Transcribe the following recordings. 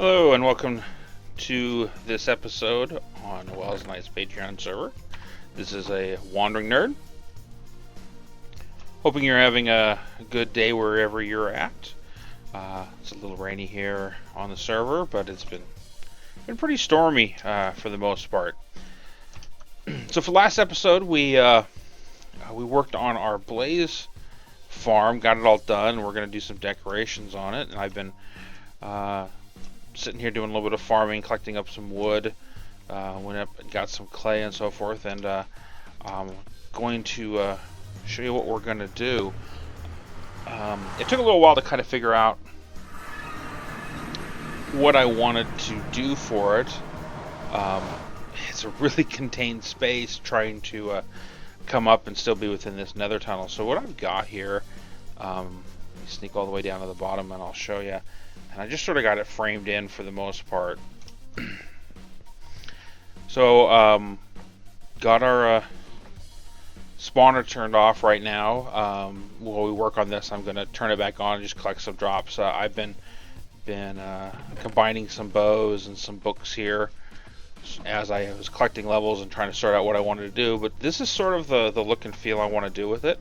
Hello and welcome to this episode on Welsington's Patreon server. This is a wandering nerd. Hoping you're having a good day wherever you're at. It's a little rainy here on the server, but it's been pretty stormy for the most part. So for last episode, we worked on our Blaze farm, got it all done. We're going to do some decorations on it, and I've been sitting here doing a little bit of farming, collecting up some wood. Went up and got some clay and so forth, and I'm going to show you what we're going to do. It took a little while to kind of figure out what I wanted to do for it. It's a really contained space, trying to come up and still be within this nether tunnel. So what I've got here, let me sneak all the way down to the bottom and I'll show you. And I just sort of got it framed in for the most part. So, got our spawner turned off right now. While we work on this, I'm going to turn it back on and just collect some drops. I've been combining some bows and some books here as I was collecting levels and trying to sort out what I wanted to do. But this is sort of the look and feel I want to do with it.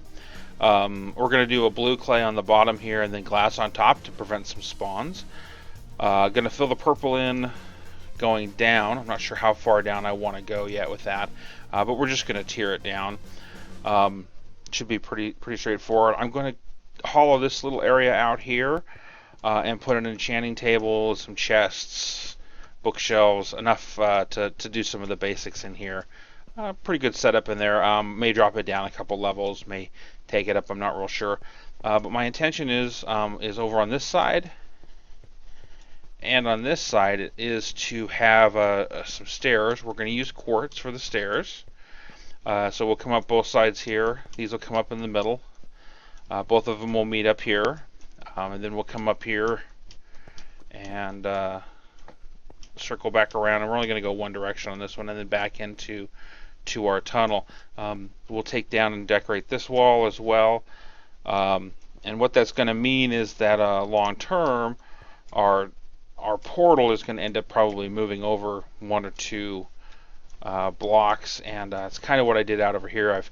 We're going to do a blue clay on the bottom here and then glass on top to prevent some spawns. Going to fill the purple in going down. I'm not sure how far down I want to go yet with that, but we're just going to tier it down. Should be pretty straightforward. I'm going to hollow this little area out here and put an enchanting table, some chests, bookshelves, enough to do some of the basics in here. Pretty good setup in there. May drop it down a couple levels, may take it up, I'm not real sure. But my intention is over on this side and on this side is to have some stairs. We're going to use quartz for the stairs. So we'll come up both sides here. These will come up in the middle. Both of them will meet up here. And then we'll come up here and circle back around. And we're only going to go one direction on this one and then back into our tunnel. We'll take down and decorate this wall as well. And what that's going to mean is that long term, our portal is going to end up probably moving over one or two blocks, and it's kind of what I did out over here.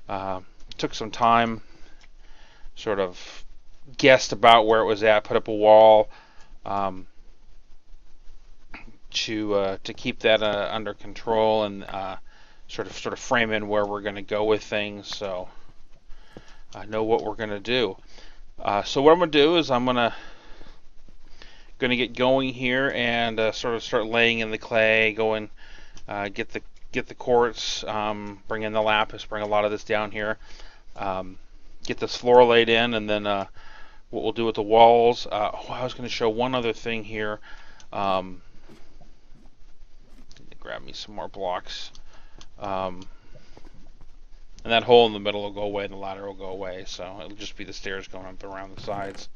I've took some time, sort of guessed about where it was at, put up a wall to keep that under control and sort of frame in where we're going to go with things, so I know what we're going to do. So what I'm going to do is I'm going to get going here and sort of start laying in the clay, get the quartz, bring in the lapis, bring a lot of this down here, get this floor laid in, and then what we'll do with the walls. I was going to show one other thing here. Grab me some more blocks. And that hole in the middle will go away and the ladder will go away, so it'll just be the stairs going up around the sides.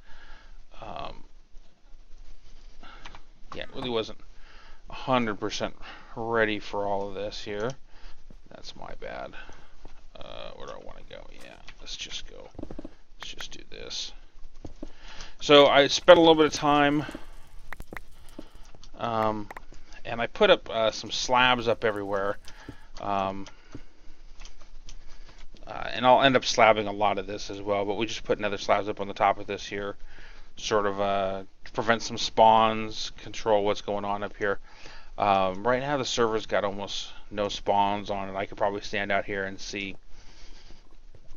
Yeah, it really wasn't 100% ready for all of this here. That's my bad. Where do I want to go? Yeah, let's just do this. So I spent a little bit of time and I put up some slabs up everywhere. And I'll end up slabbing a lot of this as well, but we just put another slabs up on the top of this here, sort of to prevent some spawns, control what's going on up here. Right now the server's got almost no spawns on it. I could probably stand out here and see,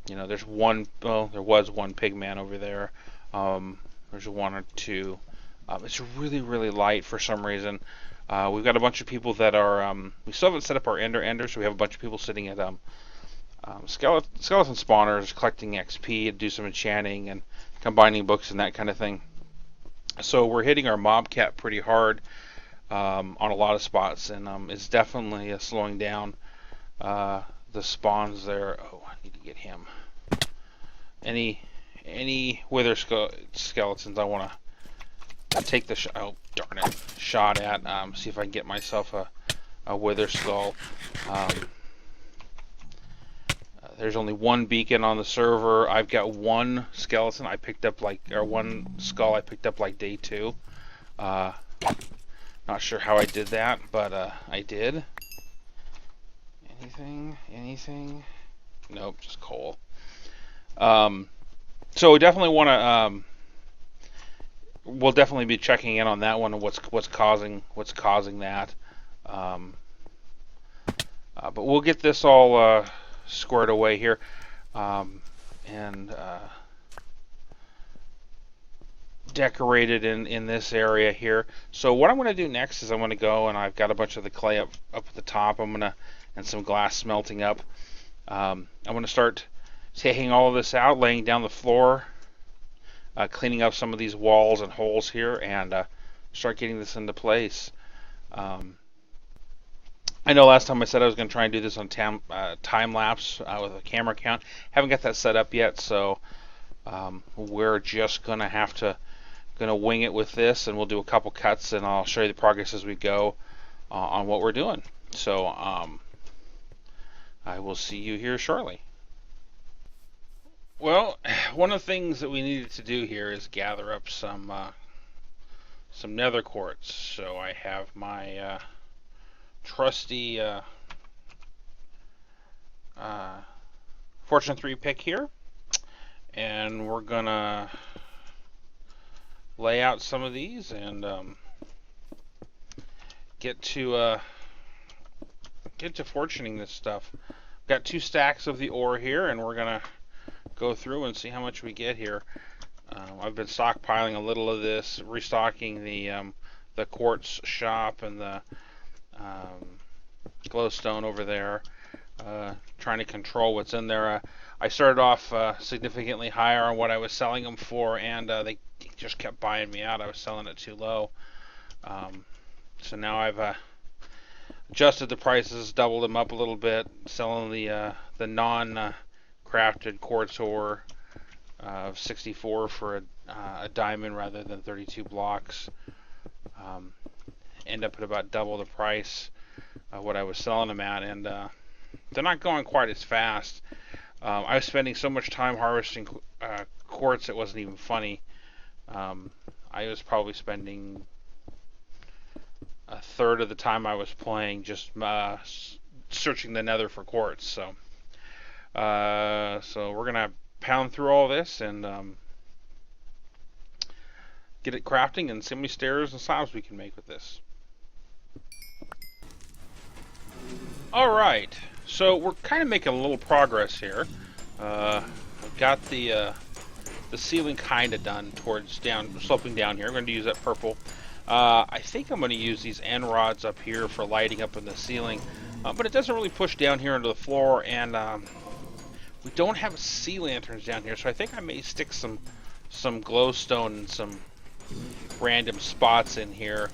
there's one, well, there was one pig man over there. There's one or two. It's really light for some reason. We've got a bunch of people that are, we still haven't set up our ender, so we have a bunch of people sitting at skeleton spawners, collecting XP to do some enchanting and combining books and that kind of thing. So we're hitting our mob cap pretty hard on a lot of spots, and it's definitely slowing down the spawns there. Oh, I need to get him. Any wither skeletons I want to take the shot at. See if I can get myself a wither skull. There's only one beacon on the server. I've got one skeleton I picked up one skull I picked up like day 2. Not sure how I did that, but I did. Anything? Nope, just coal. So we definitely want to. We'll definitely be checking in on that one and what's causing that. Um, but we'll get this all squared away here, and decorated in this area here. So what I'm going to do next is I'm going to go, and I've got a bunch of the clay up at the top. And some glass smelting up. I'm going to start taking all of this out, laying down the floor, cleaning up some of these walls and holes here, and start getting this into place. I know last time I said I was going to try and do this on time lapse with a camera count. Haven't got that set up yet, so we're just going to have to wing it with this, and we'll do a couple cuts, and I'll show you the progress as we go on what we're doing. So I will see you here shortly. Well, one of the things that we needed to do here is gather up some nether quartz. So I have my trusty Fortune 3 pick here, and we're gonna lay out some of these and get to fortuning this stuff. Got 2 stacks of the ore here, and we're gonna go through and see how much we get here. I've been stockpiling a little of this, restocking the quartz shop and the glowstone over there, trying to control what's in there. I started off significantly higher on what I was selling them for, and they just kept buying me out. I was selling it too low. So now I've adjusted the prices, doubled them up a little bit, selling the non-crafted quartz ore of 64 for a diamond rather than 32 blocks. End up at about double the price of what I was selling them at, and they're not going quite as fast. I was spending so much time harvesting quartz it wasn't even funny. I was probably spending a third of the time I was playing just searching the nether for quartz. So we're gonna pound through all this and get it crafting and see how many stairs and slabs we can make with this. Alright, so we're kind of making a little progress here. I've got the ceiling kind of done towards sloping down here. I'm going to use that purple. I think I'm going to use these end rods up here for lighting up in the ceiling, but it doesn't really push down here into the floor, and we don't have sea lanterns down here, so I think I may stick some glowstone and some random spots in here.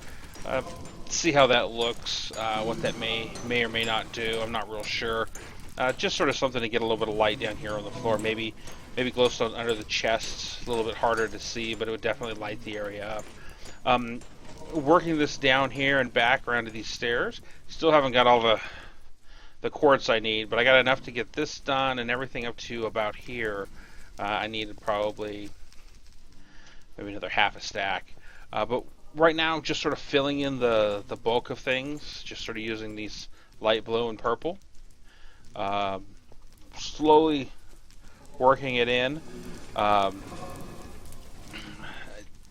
See how that looks, what that may or may not do. I'm not real sure. Just sort of something to get a little bit of light down here on the floor. Maybe glowstone under the chest, a little bit harder to see, but it would definitely light the area up. Working this down here and back around to these stairs. Still haven't got all the quartz I need, but I got enough to get this done and everything up to about here. I needed probably maybe another half a stack. But right now I'm just sort of filling in the bulk of things, just sort of using these light blue and purple. Slowly working it in.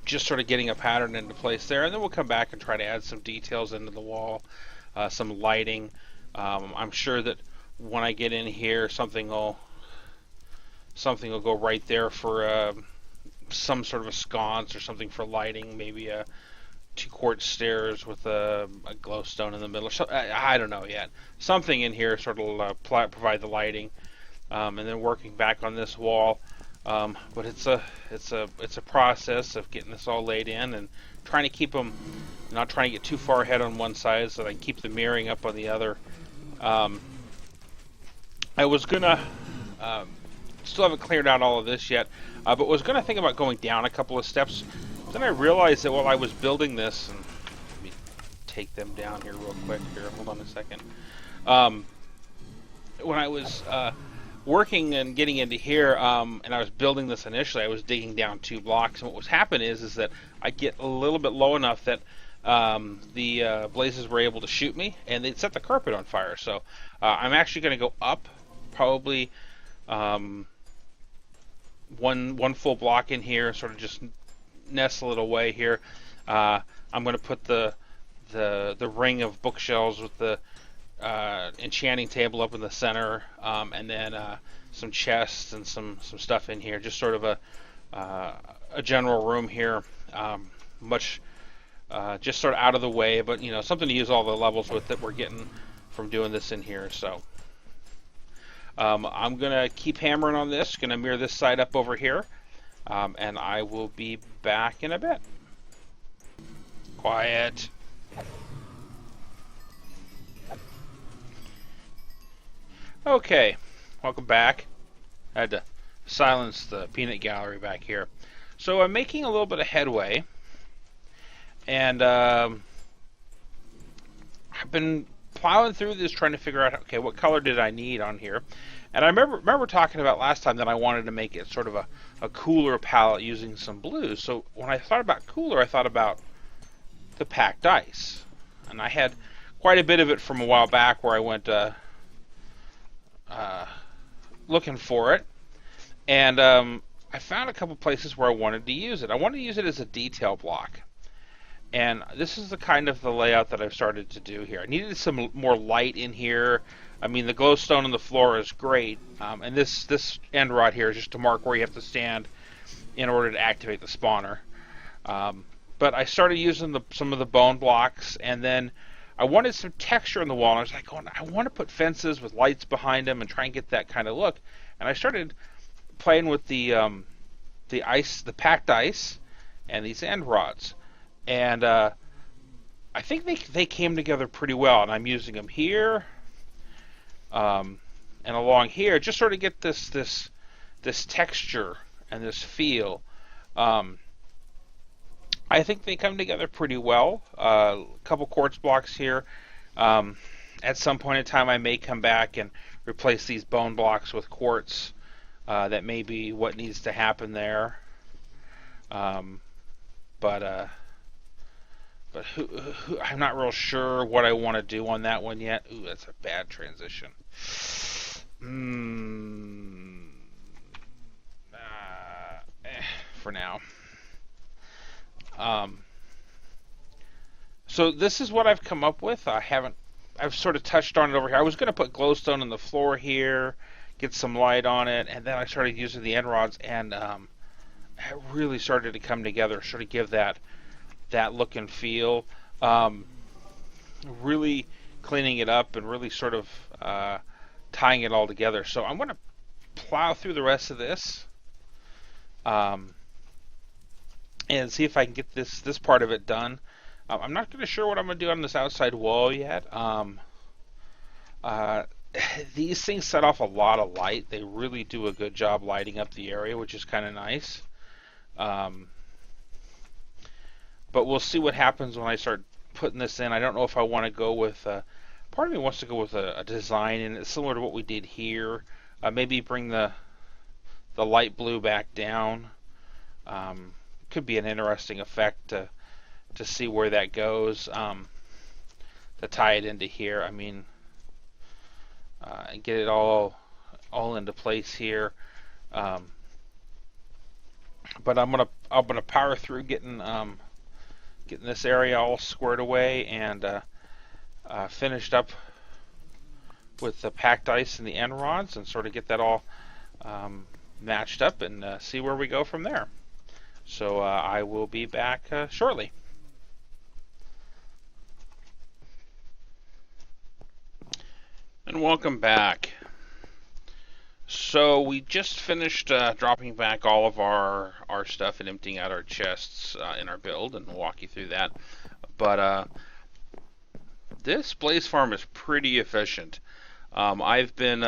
Just sort of getting a pattern into place there, and then we'll come back and try to add some details into the wall, some lighting. I'm sure that when I get in here, something will go right there for some sort of a sconce or something for lighting. Maybe 2 quartz stairs with a glowstone in the middle. I don't know yet. Something in here sort of provide the lighting, and then working back on this wall. But it's a process of getting this all laid in and trying to keep them, not trying to get too far ahead on one side so that I can keep the mirroring up on the other. I was gonna, still haven't cleared out all of this yet, but was gonna think about going down a couple of steps. Then I realized that while I was building this, and let me take them down here real quick. Here, hold on a second. When I was working and getting into here, and I was building this initially, I was digging down 2 blocks, and what was happening is that I get a little bit low enough that the blazes were able to shoot me, and they set the carpet on fire. So I'm actually going to go up, probably um, one full block in here, and sort of just nestle it away here. I'm going to put the ring of bookshelves with the enchanting table up in the center, and then some chests and some stuff in here. Just sort of a general room here, much just sort of out of the way, but something to use all the levels with that we're getting from doing this in here. So I'm gonna keep hammering on this. Gonna mirror this side up over here, and I will be back in a bit. Quiet. Okay, welcome back. I had to silence the peanut gallery back here. So I'm making a little bit of headway, and I've been plowing through this trying to figure out, okay, what color did I need on here? And I remember talking about last time that I wanted to make it sort of a cooler palette using some blues. So when I thought about cooler, I thought about the packed ice. And I had quite a bit of it from a while back where I went looking for it. And I found a couple places where I wanted to use it. I wanted to use it as a detail block. And this is the layout that I've started to do here. I needed some more light in here. I mean, the glowstone on the floor is great. And this end rod here is just to mark where you have to stand in order to activate the spawner. But I started using some of the bone blocks, and then I wanted some texture in the wall. And I was like, I want to put fences with lights behind them and try and get that kind of look. And I started playing with the ice, the packed ice, and these end rods. And I think they came together pretty well. And I'm using them here, and along here, just sort of get this texture and this feel. I think they come together pretty well. A couple quartz blocks here. At some point in time, I may come back and replace these bone blocks with quartz. That may be what needs to happen there. But I'm not real sure what I want to do on that one yet. Ooh, that's a bad transition. For now. So this is what I've come up with. I've sort of touched on it over here. I was going to put glowstone on the floor here, get some light on it, and then I started using the end rods, and it really started to come together, sort of give that look and feel. Really cleaning it up and really sort of tying it all together. So I'm going to plow through the rest of this. And see if I can get this part of it done. I'm not really sure what I'm going to do on this outside wall yet. These things set off a lot of light. They really do a good job lighting up the area, which is kind of nice. But we'll see what happens when I start putting this in. I don't know if I want to go with... part of me wants to go with a design, and it's similar to what we did here. Maybe bring the light blue back down. Could be an interesting effect to see where that goes, to tie it into here. I mean, and get it all into place here. But I'm gonna power through getting this area all squared away and finished up with the packed ice and the end rods, and sort of get that all matched up and see where we go from there. So I will be back shortly. And welcome back. So we just finished dropping back all of our stuff and emptying out our chests in our build, and we'll walk you through that. But this blaze farm is pretty efficient. I've been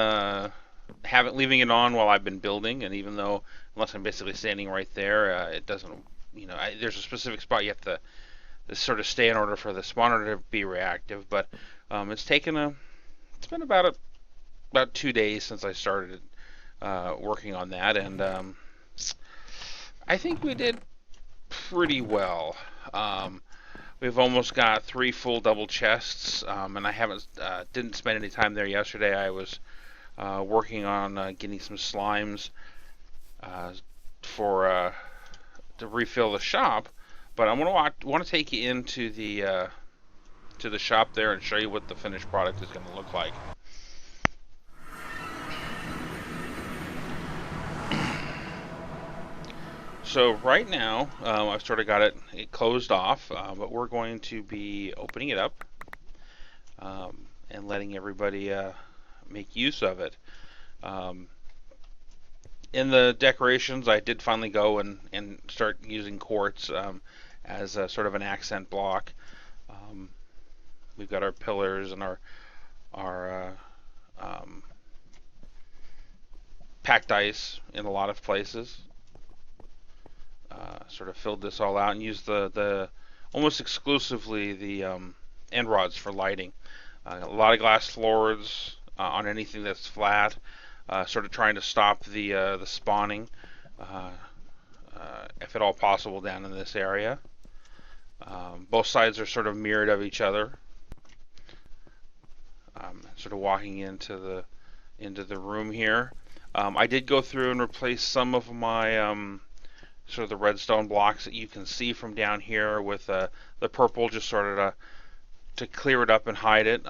leaving it on while I've been building, and even though, unless I'm basically standing right there, it doesn't, there's a specific spot you have to sort of stay in order for the spawner to be reactive. But it's been about 2 days since I started working on that, and I think we did pretty well. We we've almost got 3 full double chests, and I haven't didn't spend any time there yesterday. I was working on getting some slimes uh, for to refill the shop. But I'm gonna want to take you into to the shop there and show you what the finished product is going to look like. So right now, I've sort of got it closed off, but we're going to be opening it up and letting everybody make use of it. In the decorations, I did finally go and start using quartz as a, sort of an accent block. We've got our pillars and our packed ice in a lot of places. Sort of filled this all out and used the almost exclusively the end rods for lighting. A lot of glass floors on anything that's flat. Sort of trying to stop the spawning, if at all possible, down in this area. Both sides are sort of mirrored of each other. Sort of walking into the room here. I did go through and replace some of my sort of the redstone blocks that you can see from down here with the purple, just sort of to clear it up and hide it.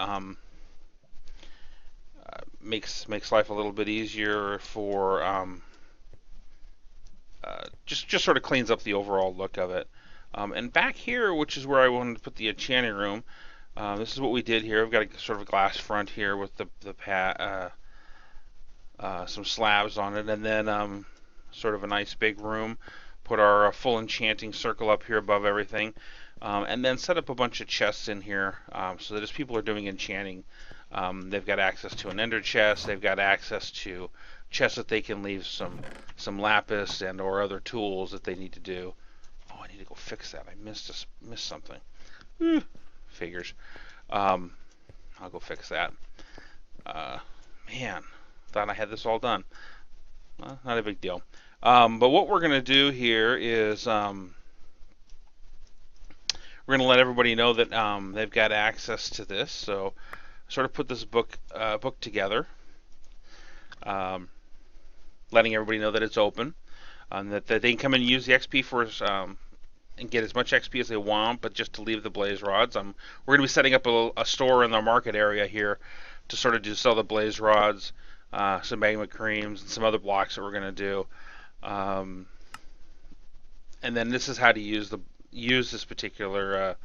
Makes life a little bit easier for just sort of cleans up the overall look of it. And back here, which is where I wanted to put the enchanting room, this is what we did here. We've got a sort of a glass front here with some slabs on it, and then sort of a nice big room. Put our full enchanting circle up here above everything, and then set up a bunch of chests in here so that as people are doing enchanting, they've got access to an ender chest. They've got access to chests that they can leave some lapis and or other tools that they need to do. Oh, I need to go fix that. I missed something. Figures. I'll go fix that. Man, thought I had this all done. Well, not a big deal. But what we're going to do here is we're going to let everybody know that they've got access to this. So sort of put this book together, letting everybody know that it's open, that they can come and use the XP for and get as much XP as they want, but just to leave the blaze rods. We're going to be setting up a store in the market area here to sort of just sell the blaze rods, some magma creams, and some other blocks that we're going to do. And then this is how to use this particular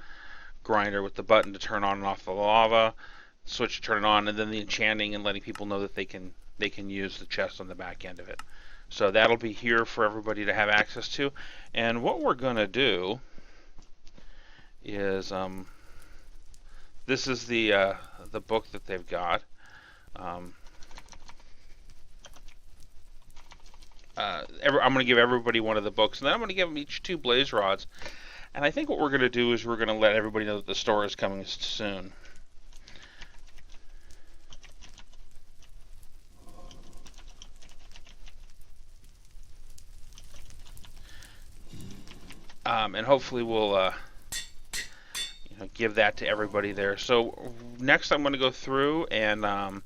grinder with the button to turn on and off the lava, switch to turn it on, and then the enchanting and letting people know that they can use the chest on the back end of it. So that'll be here for everybody to have access to. And what we're going to do is this is the book that they've got. I'm going to give everybody one of the books, and then I'm going to give them each 2 blaze rods. And I think what we're going to do is we're going to let everybody know that the store is coming soon. And hopefully we'll give that to everybody there. So next I'm going to go through and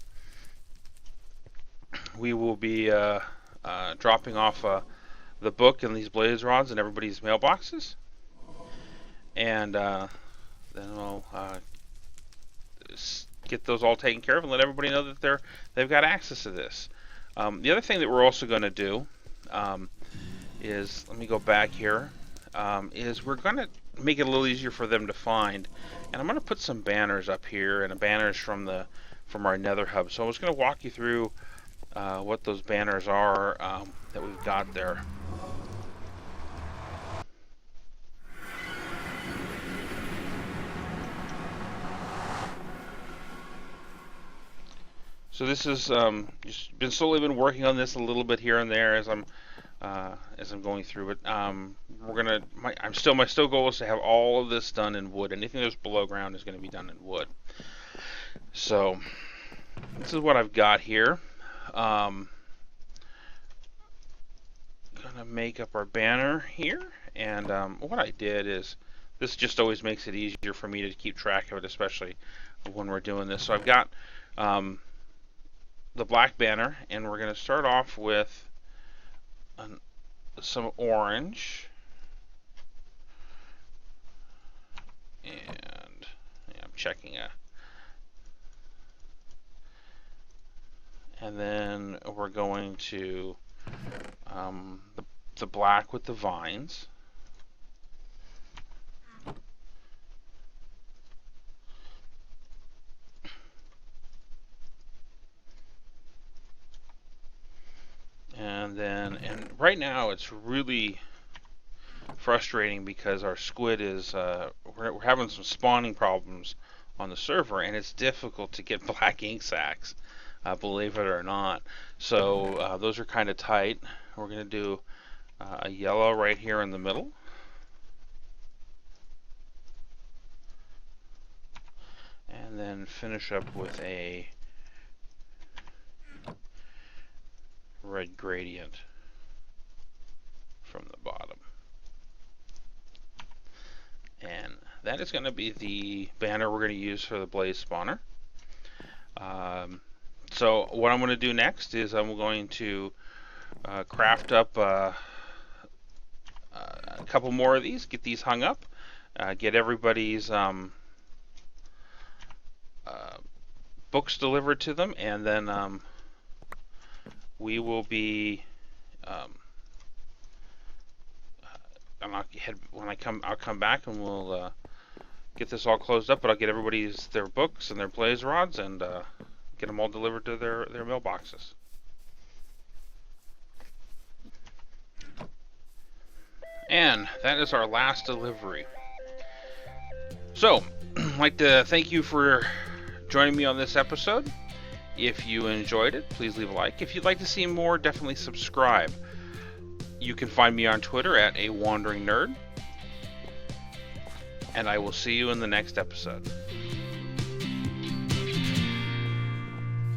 we will be dropping off the book and these blaze rods in everybody's mailboxes, and then we'll get those all taken care of and let everybody know that they've got access to this. The other thing that we're also going to do is, let me go back here, is we're going to make it a little easier for them to find, and I'm going to put some banners up here, and banners from our Nether hub. So I was going to walk you through what those banners are that we've got there. So this is just been slowly working on this a little bit here and there as I'm going through it. My still goal is to have all of this done in wood. Anything that's below ground is going to be done in wood. So this is what I've got here. Gonna make up our banner here, and what I did is This just always makes it easier for me to keep track of it, especially when we're doing this. So I've got the black banner, and we're going to start off with some orange. And I'm checking it. And then we're going to the black with the vines. And right now it's really frustrating because our squid is we're having some spawning problems on the server, and it's difficult to get black ink sacs, believe it or not. So those are kind of tight. We're going to do a yellow right here in the middle. And then finish up with a red gradient from the bottom. And that is going to be the banner we're going to use for the blaze spawner. So what I'm going to do next is I'm going to craft up a couple more of these, get these hung up, get everybody's books delivered to them, and then we will be I'll come back and we'll get this all closed up, but I'll get everybody's their books and their blaze rods and get them all delivered to their mailboxes. And that is our last delivery. So, I'd like to thank you for joining me on this episode. If you enjoyed it, please leave a like. If you'd like to see more, definitely subscribe. You can find me on Twitter at @awanderingnerd. And I will see you in the next episode.